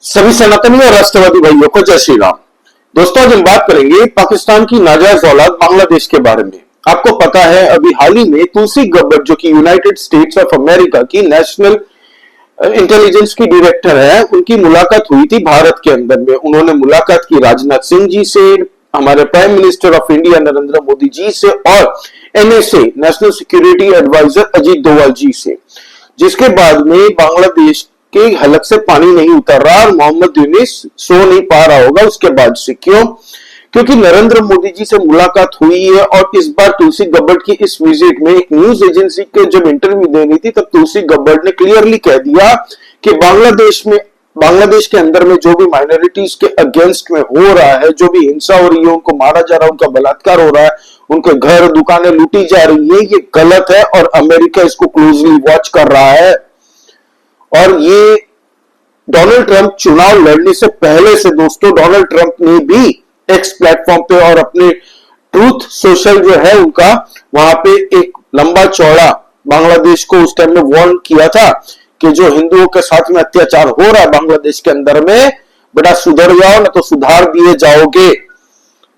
सभी सनातनी और राष्ट्रवादी भाइयों को जय श्री राम। दोस्तों, आज हम बात करेंगे पाकिस्तान की नाजायज औलाद बांग्लादेश के बारे में। आपको पता है, अभी हाल ही में तुलसी गब्बर, जो कि यूनाइटेड स्टेट्स ऑफ अमेरिका की नेशनल इंटेलिजेंस की डायरेक्टर है, उनकी मुलाकात हुई थी भारत के अंदर में। उन्होंने मुलाकात की राजनाथ सिंह जी से, हमारे prime minister of India Narendra Modi ji से और NSA national security adviser Ajit Doval ji से। जिसके बाद में बांग्लादेश के हलक से पानी नहीं उतर रहा और मोहम्मद यूनिस सो नहीं पा रहा होगा उसके बाद से। क्यों? क्योंकि नरेंद्र मोदी जी से मुलाकात हुई है और इस बार तुलसी गब्बर की इस विजिट में एक न्यूज एजेंसी के जब इंटरव्यू दे रही थी, तब तुलसी गब्बर ने क्लियरली कह दिया कि बांग्लादेश के अंदर में जो भी माइनॉरिटीज के अगेंस्ट में हो रहा है, जो भी हिंसा हो रही है, उनको मारा जा रहा है, उनका बलात्कार हो रहा है, उनके घर दुकानें लूटी जा रही है, ये गलत है और अमेरिका इसको क्लोजली वॉच कर रहा है। और ये डोनाल्ड ट्रंप चुनाव लड़ने से पहले से दोस्तों, डोनाल्ड ट्रंप ने भी एक्स प्लेटफॉर्म पे और अपने ट्रूथ सोशल जो है उनका, वहां पे एक लंबा चौड़ा बांग्लादेश को उस टाइम में वार्न किया था कि जो हिंदुओं के साथ में अत्याचार हो रहा है बांग्लादेश के अंदर में, बेटा सुधर जाओ ना तो सुधार दिए जाओगे।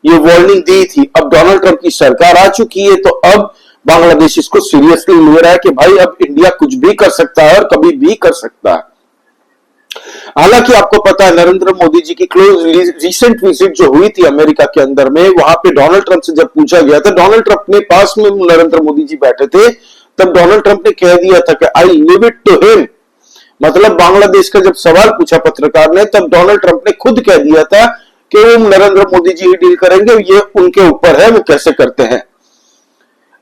ये वार्निंग दी थी। अब डोनाल्ड ट्रंप की सरकार आ चुकी है, तो अब बांग्लादेश इसको सीरियसली ले रहा है कि भाई अब इंडिया कुछ भी कर सकता है और कभी भी कर सकता है। हालांकि आपको पता है, नरेंद्र मोदी जी की क्लोज रिसेंट विजिट जो हुई थी अमेरिका के अंदर में, वहां पे डोनाल्ड ट्रंप से जब पूछा गया था, डोनाल्ड ट्रंप ने पास में नरेंद्र मोदी जी बैठे थे, तब डोनाल्ड ट्रंप ने कह दिया था कि I leave it to him. मतलब बांग्लादेश का जब सवाल पूछा पत्रकार ने, तब डोनाल्ड ट्रंप ने खुद कह दिया था कि वो नरेंद्र मोदी जी ही डील करेंगे, ये उनके ऊपर है, वो कैसे करते हैं।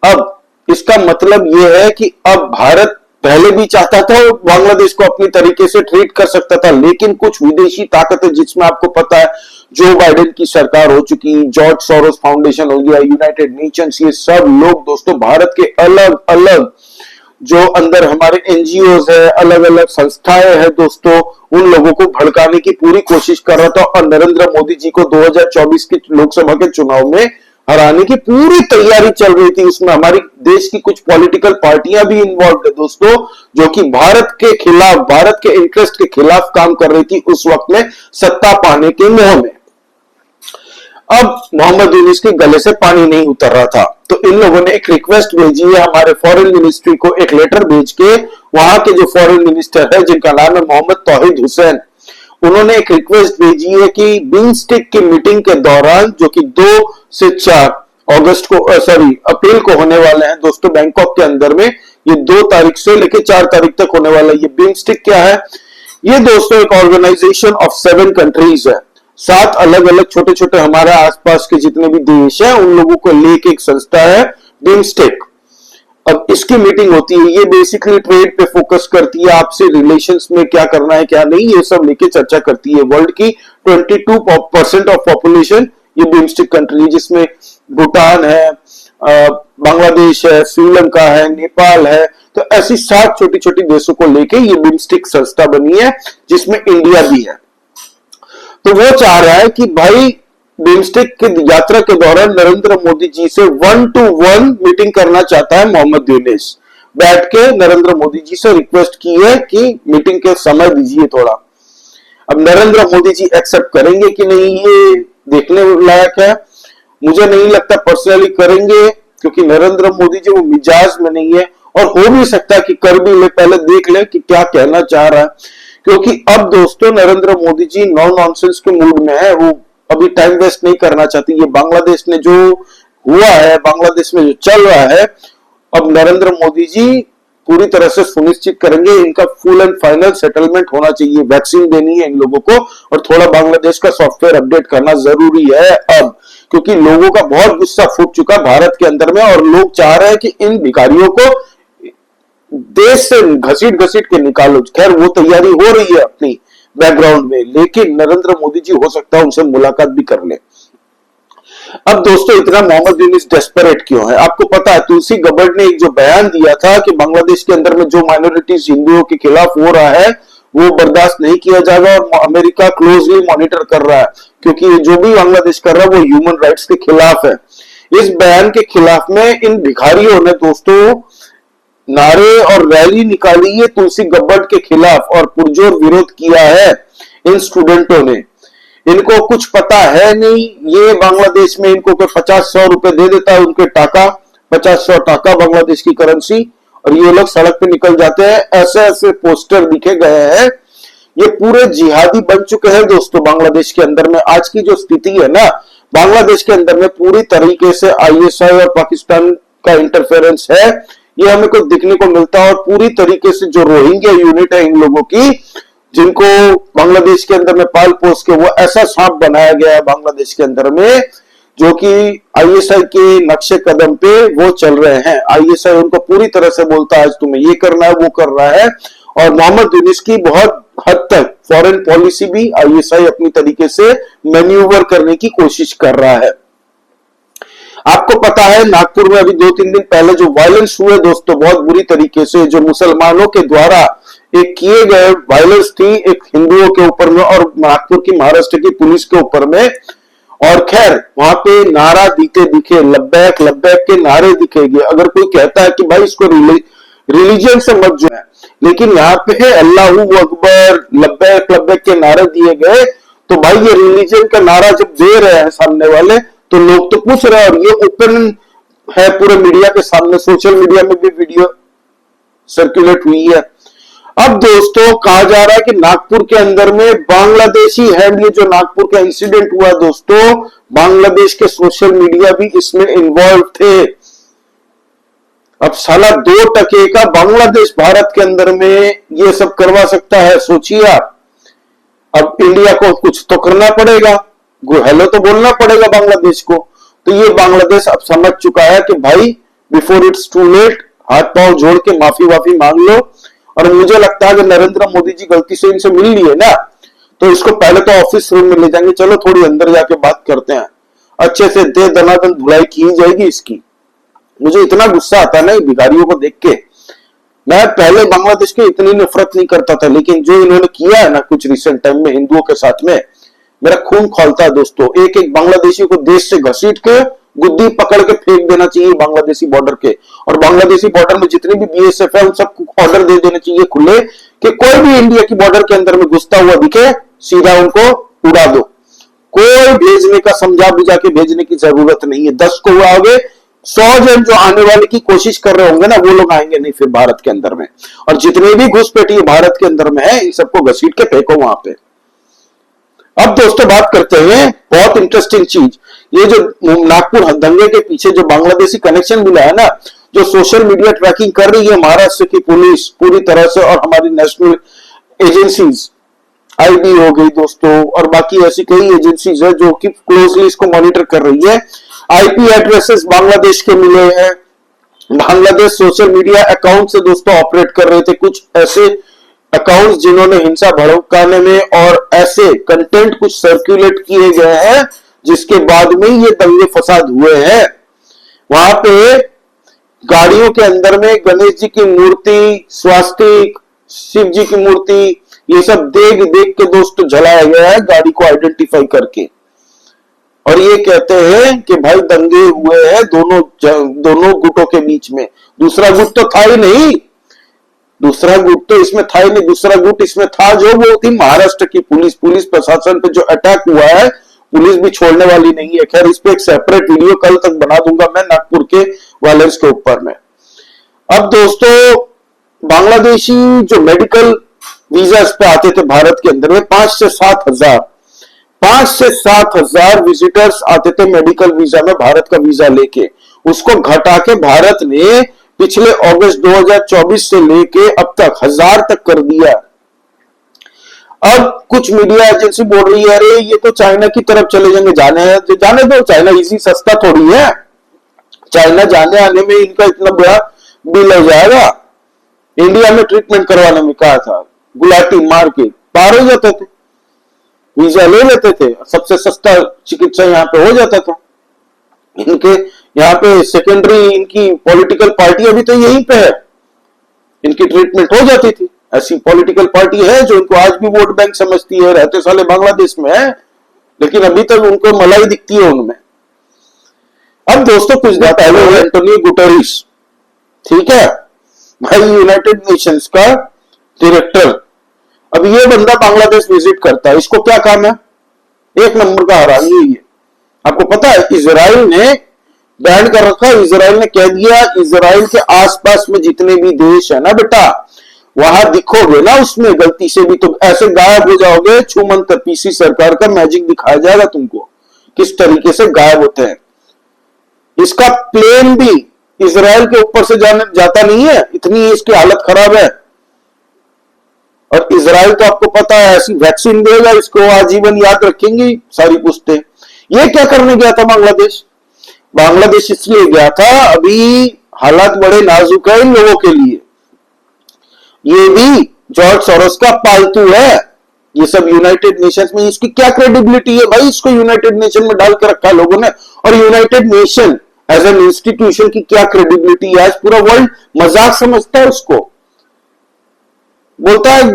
अब इसका मतलब यह है कि अब भारत पहले भी चाहता था और बांग्लादेश को अपनी तरीके से ट्रीट कर सकता था, लेकिन कुछ विदेशी ताकतें, जिसमें आपको पता है जो बाइडेन की सरकार हो चुकी, जॉर्ज सोरोस फाउंडेशन हो गया, यूनाइटेड नेशंस, ये सब लोग दोस्तों भारत के अलग अलग जो अंदर हमारे एनजीओज है, अलग अलग संस्थाएं हैं दोस्तों, उन लोगों को भड़काने की पूरी कोशिश कर रहा था और नरेंद्र मोदी जी को 2024 के लोकसभा के चुनाव में हराने की पूरी तैयारी चल रही थी। उसमें हमारी देश की कुछ पॉलिटिकल पार्टियां भी इन्वॉल्व है दोस्तों, जो कि भारत के खिलाफ, भारत के इंटरेस्ट के खिलाफ काम कर रही थी उस वक्त में, सत्ता पाने के मोह में। अब मोहम्मद यूनिस के गले से पानी नहीं उतर रहा था, तो इन लोगों ने एक रिक्वेस्ट भेजी है हमारे फॉरेन मिनिस्ट्री को, एक लेटर भेज के वहां के जो फॉरेन मिनिस्टर है, जिनका नाम है मोहम्मद तौहीद हुसैन, उन्होंने एक रिक्वेस्ट भेजी है कि बिम्स्टेक की मीटिंग के दौरान, जो कि 2 से 4 अप्रैल को होने वाले हैं दोस्तों बैंकॉक के अंदर में, ये 2 तारीख से लेकर 4 तारीख तक होने वाला है। ये बिम्स्टेक क्या है? ये दोस्तों एक ऑर्गेनाइजेशन ऑफ 7 कंट्रीज है, 7 अलग अलग छोटे छोटे हमारे आसपास के जितने भी देश हैं, उन लोगों को लेके एक संस्था है बिम्स्टेक। अब इसकी मीटिंग होती है, ये बेसिकली ट्रेड पे फोकस करती है, आपसे रिलेशंस में क्या करना है क्या नहीं, ये सब लेके चर्चा करती है। वर्ल्ड की 22% ऑफ पॉपुलेशन ये बिम्स्टेक कंट्री, जिसमें भूटान है, बांग्लादेश है, श्रीलंका है, नेपाल है, तो ऐसी 7 छोटी छोटी देशों को लेके ये बिम्स्टेक संस्था बनी है, जिसमें इंडिया भी है। तो वो चाह रहा है कि भाई बिम्स्टेक की यात्रा के दौरान नरेंद्र मोदी जी से 1-to-1 मीटिंग करना चाहता है मोहम्मद यूनिस। बैठ के नरेंद्र मोदी जी से रिक्वेस्ट की है कि मीटिंग के समय दीजिए थोड़ा। अब नरेंद्र मोदी जी एक्सेप्ट करेंगे कि नहीं, ये देखने लायक है। मुझे नहीं लगता पर्सनली करेंगे, क्योंकि नरेंद्र मोदी जी वो मिजाज में नहीं है, और हो भी सकता कि कर भी ले, पहले देख ले कि क्या कहना चाह रहा है। क्योंकि अब दोस्तों नरेंद्र मोदी जी नो नॉनसेंस के मूड में है, वो अभी टाइम वेस्ट नहीं करना चाहती। ये बांग्लादेश में जो हुआ है, बांग्लादेश में जो चल रहा है, अब नरेंद्र मोदी जी पूरी तरह से सुनिश्चित करेंगे इनका फुल एंड फाइनल सेटलमेंट होना चाहिए। वैक्सीन देनी है इन लोगों को और थोड़ा बांग्लादेश का सॉफ्टवेयर अपडेट करना जरूरी है अब, क्योंकि लोगों का बहुत गुस्सा फूट चुका भारत के अंदर में, और लोग चाह रहे हैं कि इन भिखारियों को देश से घसीट घसीट के निकालो। खैर वो तैयारी हो रही है अपनी बैकग्राउंड में, लेकिन नरेंद्र मोदी जी हो सकता है उनसे मुलाकात भी कर ले। अब दोस्तों इतना मोहम्मद यूनिस डेस्परेट क्यों है? आपको पता है तुलसी गब्बर ने एक जो बयान दिया था कि बांग्लादेश के अंदर में जो माइनॉरिटीज हिंदुओं के खिलाफ हो रहा है वो बर्दाश्त नहीं किया जाएगा, और अमेरिका क्लोजली मॉनिटर कर रहा है, क्योंकि जो भी बांग्लादेश कर रहा है वो ह्यूमन राइट्स के खिलाफ है। इस बयान के खिलाफ में इन भिखारियों ने दोस्तों नारे और रैली निकाली है तुलसी गब्बर के खिलाफ और पुरजोर विरोध किया है। इन स्टूडेंटों ने। इनको कुछ पता है नहीं, ये बांग्लादेश में इनको कोई 50-100 रुपए दे देता है, उनके टाका 50-100 टाका बांग्लादेश की करेंसी, और ये लोग सड़क पे निकल जाते हैं। ऐसे ऐसे पोस्टर दिखे गए हैं, ये पूरे जिहादी बन चुके हैं दोस्तों बांग्लादेश के अंदर में। आज की जो स्थिति है ना बांग्लादेश के अंदर में, पूरी तरीके से आईएसआई और पाकिस्तान का इंटरफेरेंस है, ये हमें को दिखने को मिलता है। और पूरी तरीके से जो रोहिंग्या यूनिट है इन लोगों की, जिनको बांग्लादेश के अंदर में पाल पोस के वो ऐसा सांप बनाया गया है बांग्लादेश के अंदर में, जो कि आईएसआई के नक्शे कदम पे वो चल रहे हैं। आईएसआई उनको पूरी तरह से बोलता है आज तुम्हें ये करना है, वो कर रहा है। और मोहम्मद यूनिस की बहुत हद तक फॉरेन पॉलिसी भी आईएसआई अपनी तरीके से मैन्यूवर करने की कोशिश कर रहा है। आपको पता है नागपुर में अभी 2-3 दिन पहले जो वायलेंस हुए दोस्तों, बहुत बुरी तरीके से, जो मुसलमानों के द्वारा एक किए गए वायलेंस थी एक हिंदुओं के ऊपर में और नागपुर की महाराष्ट्र की पुलिस के ऊपर में। और खैर वहां पे नारा दिखे, लब्बैक लब्बैक के नारे दिखेंगे। अगर कोई कहता है कि भाई इसको रिलीजन से मत जो है, लेकिन यहाँ पे अल्लाहू अकबर लब्बैक लब्बैक के नारे दिए गए, तो भाई ये रिलीजन का नारा जब दे रहे हैं सामने वाले, तो लोग तो पूछ रहे हैं, और ये ओपन है पूरे मीडिया के सामने, सोशल मीडिया में भी वीडियो सर्कुलेट हुई है। अब दोस्तों कहा जा रहा है कि नागपुर के अंदर में बांग्लादेशी है, ये जो नागपुर का इंसिडेंट हुआ दोस्तों, बांग्लादेश के सोशल मीडिया भी इसमें इन्वॉल्व थे। अब साला 2 टके का बांग्लादेश भारत के अंदर में ये सब करवा सकता है, सोचिए आप। अब इंडिया को कुछ तो करना पड़ेगा, हेलो तो बोलना पड़ेगा बांग्लादेश को। तो ये बांग्लादेश अब समझ चुका है कि भाई बिफोर इट्स टू लेट, हाथ पांव जोड़ के माफी वाफी मांग लो। और मुझे लगता है कि नरेंद्र मोदी जी गलती से इनसे मिल लिए ना, तो इसको पहले तो ऑफिस रूम में ले जाएंगे, चलो थोड़ी अंदर जाके बात करते हैं, अच्छे से दे दनादन धुलाई की जाएगी इसकी। मुझे इतना गुस्सा आता है ना भिखारियों को देख के। मैं पहले बांग्लादेश की इतनी नफरत नहीं करता था, लेकिन जो इन्होंने किया है ना कुछ रिसेंट टाइम में हिंदुओं के साथ में, मेरा खून खौलता है दोस्तों। एक एक बांग्लादेशी को देश से घसीट के गुद्दी पकड़ के फेंक देना चाहिए बांग्लादेशी बॉर्डर के। और बांग्लादेशी बॉर्डर में जितने भी बीएसएफ है उन सबको ऑर्डर दे देने चाहिए खुले कि कोई भी इंडिया की बॉर्डर के अंदर में घुसता हुआ दिखे, सीधा उनको उड़ा दो। कोई भेजने का समझा बुझा के भेजने की जरूरत नहीं है। 10 को उड़ाओगे, 100 जन जो आने वाले की कोशिश कर रहे होंगे ना, वो लोग आएंगे नहीं फिर भारत के अंदर में। और जितने भी घुसपैठिए भारत के अंदर में है, इन सबको घसीट के फेंको वहां पे। अब दोस्तों बात करते हैं बहुत इंटरेस्टिंग चीज, ये जो नागपुर दंगे के पीछे जो बांग्लादेशी कनेक्शन मिला है ना, जो सोशल मीडिया ट्रैकिंग कर रही है महाराष्ट्र की पुलिस पूरी तरह से, और हमारी नेशनल एजेंसीज आईबी हो गई दोस्तों, और बाकी ऐसी कई एजेंसीज है जो कि क्लोजली इसको मॉनिटर कर रही है। आईपी एड्रेसेस बांग्लादेश के मिले हैं। बांग्लादेश सोशल मीडिया अकाउंट से दोस्तों ऑपरेट कर रहे थे, कुछ ऐसे अकाउंट्स जिन्होंने हिंसा भड़काने में और ऐसे कंटेंट कुछ सर्कुलेट किए गए हैं जिसके बाद में ये दंगे फसाद हुए हैं। वहां पे गाड़ियों के अंदर में गणेश जी की मूर्ति, स्वास्तिक, शिव जी की मूर्ति, ये सब देख देख के दोस्तों जलाया गया है गाड़ी को आइडेंटिफाई करके। और ये कहते हैं कि भाई दंगे हुए हैं दोनों गुटों के बीच में। दूसरा गुट तो था ही नहीं, दूसरा गुट तो इसमें था ही नहीं। दूसरा गुट इसमें था जो वो थी महाराष्ट्र की पुलिस प्रशासन पे जो अटैक हुआ है, पुलिस भी छोड़ने वाली नहीं है। खैर इस पे एक सेपरेट वीडियो कल तक बना दूंगा मैं नागपुर के वायलेंस के ऊपर में। अब दोस्तों बांग्लादेशी जो मेडिकल वीजा पे आते थे भारत के अंदर में 5 से 7 हजार विजिटर्स आते थे मेडिकल वीजा में भारत का वीजा लेके। उसको घटा के भारत ने पिछले अगस्त 2024 से लेके अब तक 1000 तक कर दिया। अब कुछ मीडिया एजेंसी बोल रही है अरे ये तो चाइना की तरफ चले जाएंगे, जाने दो, चाइना इजी सस्ता थोड़ी है। चाइना जाने आने में इनका इतना बड़ा बिल हो जाएगा। इंडिया में ट्रीटमेंट करवाने में कहा था, गुलाटी मार के पार हो जाते थे, वीजा ले लेते थे, सबसे सस्ता चिकित्सा यहाँ पे हो जाता था। इनके यहाँ पे सेकेंडरी इनकी पॉलिटिकल पार्टी अभी तो यहीं पे है, इनकी ट्रीटमेंट हो जाती थी। ऐसी पॉलिटिकल पार्टी है जो इनको आज भी वोट बैंक समझती है, रहते साले बांग्लादेश में है, लेकिन अभी तक उनको मलाई दिखती है उनमें। अब दोस्तों कुछ दिन पहले एंटोनियो गुटेरेस, ठीक है भाई, यूनाइटेड नेशंस का डायरेक्टर, अब ये बंदा बांग्लादेश विजिट करता है, इसको क्या काम है? एक नंबर का हरामी है ये। आपको पता है इजराइल ने बैन कर रखा है, इजराइल ने कह दिया इजराइल के आसपास में जितने भी देश है ना बेटा, वहां दिखोगे ना उसमें गलती से भी तो ऐसे गायब हो जाओगे, छूमंतर पीसी सरकार का मैजिक दिखाया जाएगा तुमको किस तरीके से गायब होते हैं। इसका प्लेन भी इजराइल के ऊपर से जाता नहीं है, इतनी इसकी हालत खराब है। और इजराइल तो आपको पता है ऐसी वैक्सीन देगा इसको आजीवन याद रखेंगे सारी पुश्ते। ये क्या करने गया था बांग्लादेश? बांग्लादेश इसलिए गया था, अभी हालात बड़े नाजुक है इन लोगों के लिए। ये भी जॉर्ज सोरोस का पालतू है, ये सब यूनाइटेड नेशंस में इसकी क्या क्रेडिबिलिटी है भाई? इसको यूनाइटेड नेशन में डाल के रखा है लोगों ने, और United Nation as an institution की क्या क्रेडिबिलिटी है? आज पूरा वर्ल्ड मजाक समझता है उसको। बोलता है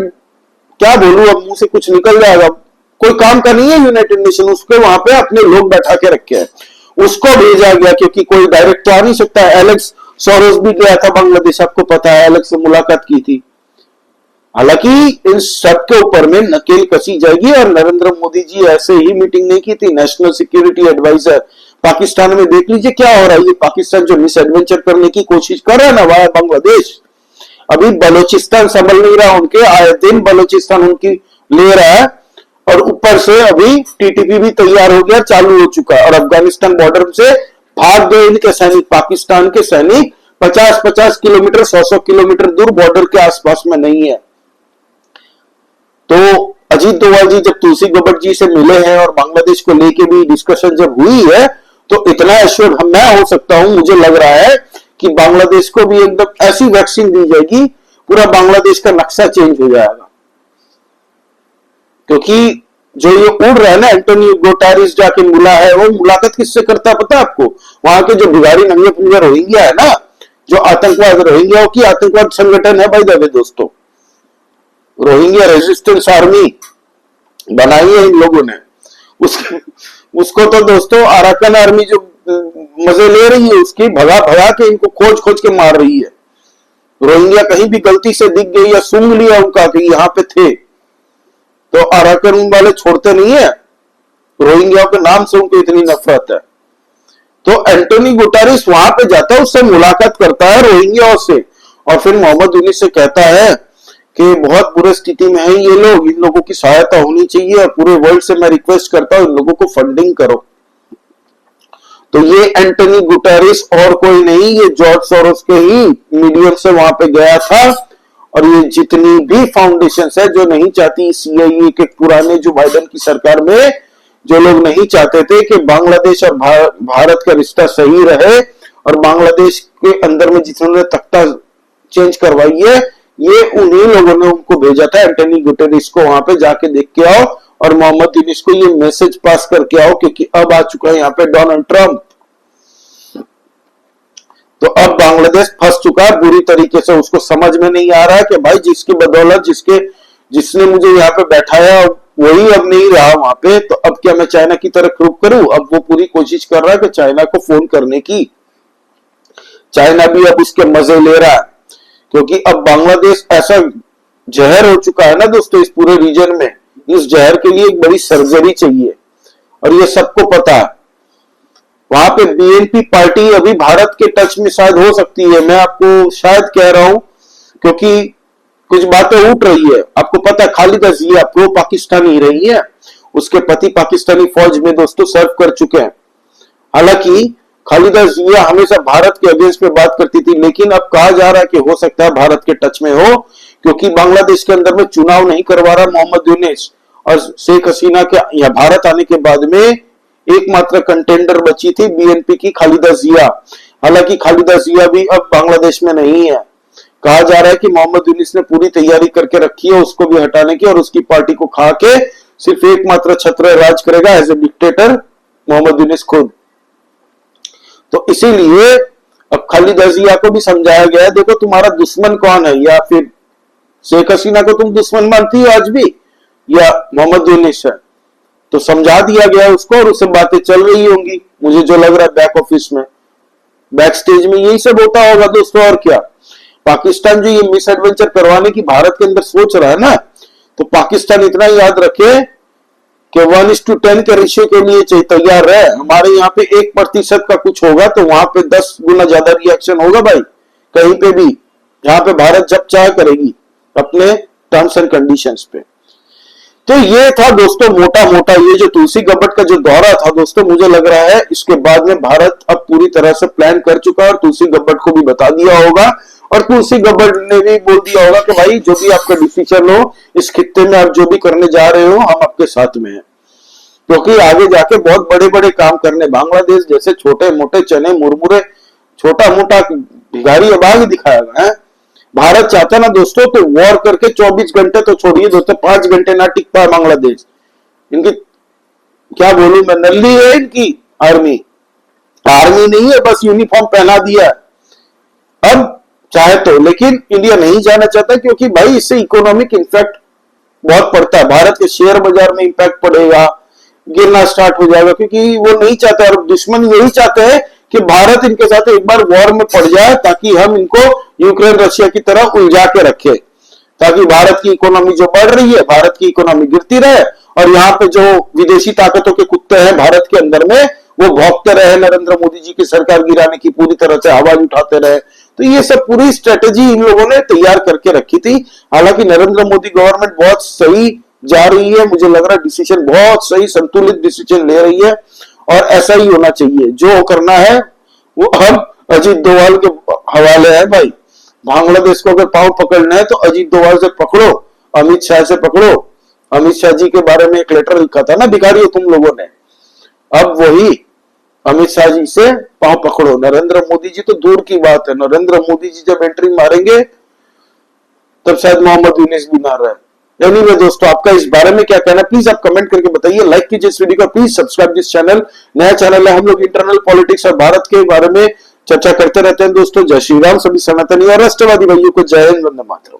क्या बोलूं, अब मुंह से कुछ निकल जाएगा, कोई काम का नहीं है यूनाइटेड नेशन, उसके वहां पे अपने लोग बैठा के रखे हैं। उसको भेजा गया क्योंकि कोई डायरेक्ट तो आ नहीं सकता। एलेक्स सोरोस भी गया था बांग्लादेश, आपको पता है, एलेक्स से मुलाकात की थी। हालांकि इन सब के ऊपर में नकेल कसी जाएगी, और नरेंद्र मोदी जी ऐसे ही मीटिंग नहीं की थी। नेशनल सिक्योरिटी एडवाइजर पाकिस्तान में देख लीजिए क्या हो रहा है। ये पाकिस्तान जो मिस एडवेंचर करने की कोशिश कर रहा है ना वहां बांग्लादेश, अभी बलोचिस्तान संभल नहीं रहा उनके, आए दिन बलोचिस्तान उनकी ले रहा है, और ऊपर से अभी टीटीपी भी तैयार हो गया, चालू हो चुका है। और अफगानिस्तान बॉर्डर से भाग गए इनके सैनिक, पाकिस्तान के सैनिक 50-50 किलोमीटर 100-100 किलोमीटर दूर बॉर्डर के आसपास में नहीं है। तो अजीत डोभाल जी जब तुलसी गब्बर जी से मिले हैं और बांग्लादेश को लेके भी डिस्कशन जब हुई है, तो इतना एश्योर्ड मैं हो सकता हूं, मुझे लग रहा है कि बांग्लादेश को भी एकदम ऐसी वैक्सीन दी जाएगी, पूरा बांग्लादेश का नक्शा चेंज हो जाएगा। क्योंकि जो ये उड़ रहा है ना, एंटोनियो गुटेरेस जाके मिला है, वो मुलाकात किससे करता है पता है आपको? वहां के जो बिगाड़ी नंगे पुंगे रोहिंग्या है ना, जो आतंकवाद, रोहिंग्या की आतंकवाद संगठन है भाई दबे दोस्तों, रोहिंग्या रेजिस्टेंस आर्मी बनाई है इन लोगों ने। उसको तो दोस्तों अराकन आर्मी जो मजे ले रही है उसकी, भगा भगा के इनको खोज खोज के मार रही है। रोहिंग्या कहीं भी गलती से दिख गई या सूंघ लिया उनका कि यहाँ पे थे, तो अराकन वाले छोड़ते नहीं है। रोहिंग्या के नाम से उनको इतनी नफरत है। तो एंटोनी गुटेरेस वहां पे जाता है, उससे मुलाकात करता है रोहिंग्या से, और फिर मोहम्मद यूनिस से कहता है कि बहुत बुरी स्थिति में है ये लोग, इन लोगों की सहायता होनी चाहिए, और पूरे वर्ल्ड से मैं रिक्वेस्ट करता हूं इन लोगों को फंडिंग करो। तो ये एंटोनी गुटेरेस और कोई नहीं, ये जॉर्ज सोरोस के ही मीडियम से वहां पे गया था। और ये जितनी भी फाउंडेशन है जो नहीं चाहती, सीआईए के पुराने जो बाइडेन की सरकार में जो लोग नहीं चाहते थे कि बांग्लादेश और भारत का रिश्ता सही रहे, और बांग्लादेश के अंदर में जिन्होंने तख्ता चेंज करवाई है, ये उन्हीं लोगों ने उनको भेजा था एंटोनी गुटेरेस को, वहां पे जाके देख के आओ और मोहम्मद यूनिस को ये मैसेज पास करके आओ क्योंकि अब आ चुका है यहाँ पे डोनाल्ड ट्रंप। तो अब बांग्लादेश फंस चुका है बुरी तरीके से। उसको समझ में नहीं आ रहा है कि भाई जिसकी बदौलत जिसने मुझे यहाँ पे बैठाया वही अब नहीं रहा वहां पे, तो अब क्या मैं चाइना की तरफ रुख करूं? अब वो पूरी कोशिश कर रहा है कि चाइना को फोन करने की। चाइना भी अब उसके मजे ले रहा है, क्योंकि अब बांग्लादेश ऐसा जहर हो चुका है ना दोस्तों इस पूरे रीजन में। इस जहर के लिए एक बड़ी सर्जरी चाहिए, और ये सबको पता है। वहां पे बीएनपी पार्टी अभी भारत के टच में शायद हो सकती है, मैं आपको शायद कह रहा हूं, क्योंकि कुछ बातें उठ रही है। आपको पता है खालिदा जिया प्रो पाकिस्तानी रही है, उसके पति पाकिस्तानी फौज में दोस्तों सर्व कर चुके हैं। हालांकि खालिदा जिया हमेशा भारत के अगेंस्ट में बात करती थी, लेकिन अब कहा जा रहा है कि हो सकता है भारत के टच में हो, क्योंकि बांग्लादेश के अंदर में चुनाव नहीं करवा रहा मोहम्मद यूनिस, और शेख हसीना के यहाँ भारत आने के बाद में एकमात्र कंटेंडर बची थी बीएनपी की खालिदा जिया। हालांकि खालिदा जिया भी अब बांग्लादेश में नहीं है। कहा जा रहा है कि मोहम्मद यूनिस ने पूरी तैयारी करके रखी है उसको भी हटाने की, और उसकी पार्टी को खा के सिर्फ एकमात्र छत्र राज करेगा as a dictator Mohammad Yunus खुद। तो इसीलिए अब खालिदा जिया को भी समझाया गया है, देखो तुम्हारा दुश्मन कौन है, या फिर शेख हसीना को तुम दुश्मन मानती हो आज भी, या मोहम्मद यूनिस है। तो समझा दिया गया उसको, और उससे बातें चल रही होंगी, मुझे जो लग रहा है बैक ऑफिस में, बैक स्टेज में यही सब होता होगा दोस्तों। और क्या, पाकिस्तान जो ये मिस एडवेंचर करवाने की भारत के अंदर सोच रहा है ना, तो पाकिस्तान इतना याद रखे कि 1:10 के रेशियो के लिए तैयार है। हमारे यहाँ पे 1% का कुछ होगा तो वहां पे 10 गुना ज्यादा रिएक्शन होगा भाई, कहीं पे भी। यहाँ पे भारत जब चाहे करेगी अपने टर्म्स एंड कंडीशंस पे। तो ये था दोस्तों मोटा मोटा ये जो तुलसी गब्बर्ड का जो दौरा था दोस्तों, मुझे लग रहा है इसके बाद में भारत अब पूरी तरह से प्लान कर चुका है और तुलसी गब्बर्ड को भी बता दिया होगा, और तुलसी गब्बर्ड ने भी बोल दिया होगा कि भाई जो भी आपका डिसीजन हो इस खित्ते में आप जो भी करने जा रहे हो हम आपके साथ में हैं, क्योंकि आगे जाके बहुत बड़े बड़े काम करने, बांग्लादेश जैसे छोटे मोटे चने मुरमुरे छोटा मोटा भिखारी अभाग दिखाएगा है। भारत चाहता ना दोस्तों तो वॉर करके 24 घंटे तो छोड़िए दोस्तों, 5 घंटे ना टिकता है बांग्लादेश। इनकी क्या बोलूं मैं, नल्ली है इनकी आर्मी, आर्मी नहीं है, बस यूनिफॉर्म पहना दिया अब चाहे तो। लेकिन इंडिया नहीं जाना चाहता क्योंकि भाई इससे इकोनॉमिक इंपैक्ट बहुत पड़ता है, भारत के शेयर बाजार में इंपैक्ट पड़ेगा, गिरना स्टार्ट हो जाएगा, क्योंकि वो नहीं चाहते और दुश्मन यही चाहते हैं कि भारत इनके साथ एक बार वॉर में पड़ जाए ताकि हम इनको यूक्रेन रशिया की तरह उलझा के रखे, ताकि भारत की इकोनॉमी जो बढ़ रही है भारत की इकोनॉमी गिरती रहे, और यहाँ पे जो विदेशी ताकतों के कुत्ते हैं भारत के अंदर में वो भौंकते रहे, नरेंद्र मोदी जी की सरकार गिराने की पूरी तरह से आवाज उठाते रहे। तो ये सब पूरी स्ट्रेटेजी इन लोगों ने तैयार करके रखी थी। हालांकि नरेंद्र मोदी गवर्नमेंट बहुत सही जा रही है, मुझे लग रहा है डिसीजन बहुत सही संतुलित डिसीजन ले रही है, और ऐसा ही होना चाहिए। जो करना है वो हम अजीत डोभाल के हवाले है भाई। बांग्लादेश को अगर पांव पकड़ना है तो अजीत डोभाल से पकड़ो, अमित शाह से पकड़ो। अमित शाह जी के बारे में एक लेटर लिखा था ना भिखारियों तुम लोगों ने, अब वही अमित शाह जी से पांव पकड़ो। नरेंद्र मोदी जी तो दूर की बात है, नरेंद्र मोदी जी जब एंट्री मारेंगे तब शायद मोहम्मद यूनिस भी ना रहे। एनीवे दोस्तों, आपका इस बारे में क्या कहना प्लीज आप कमेंट करके बताइए। लाइक कीजिए इस वीडियो को, प्लीज सब्सक्राइब दिस चैनल। नया चैनल है, हम लोग इंटरनल पॉलिटिक्स और भारत के बारे में चर्चा करते रहते हैं दोस्तों। जय श्री राम, सभी सनातनी और राष्ट्रवादी भाइयों को जय हिंद, वंदे मातरम।